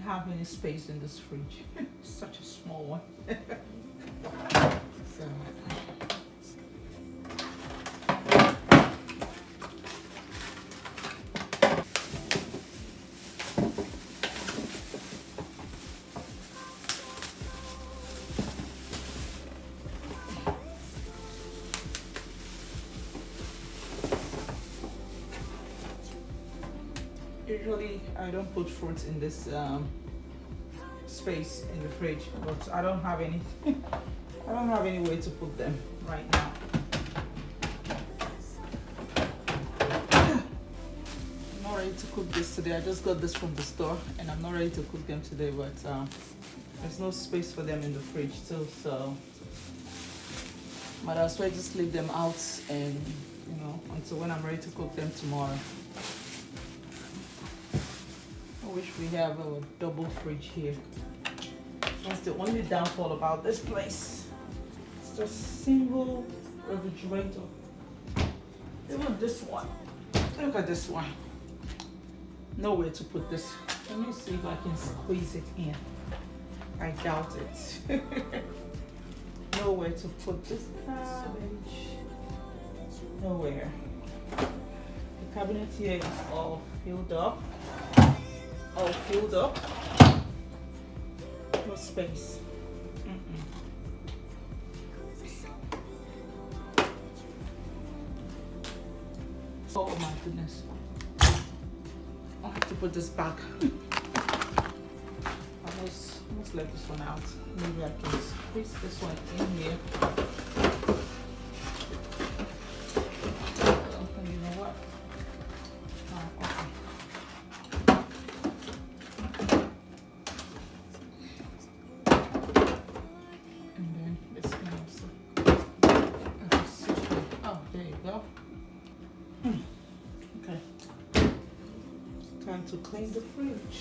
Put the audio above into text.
have any space in this fridge. It's such a small one. So, usually I don't put fruits in this space in the fridge, but I don't have any. I don't have any way to put them right now. I'm not ready to cook this today. I just got this from the store, and I'm not ready to cook them today. But there's no space for them in the fridge too, so might as well just leave them out, and until when I'm ready to cook them tomorrow. I wish we have a double fridge here. That's the only downfall about this place. It's just single refrigerator. Even this one. Look at this one. Nowhere to put this. Let me see if I can squeeze it in. I doubt it. Nowhere to put this cabbage. Nowhere. The cabinet here is all filled up. All filled up. No space. Oh my goodness. I'll have to put this back. Almost left this one out. Maybe I can squeeze this one in here. You know what? Okay. And then this can also. Oh, there you go. Okay. Time to clean the fridge.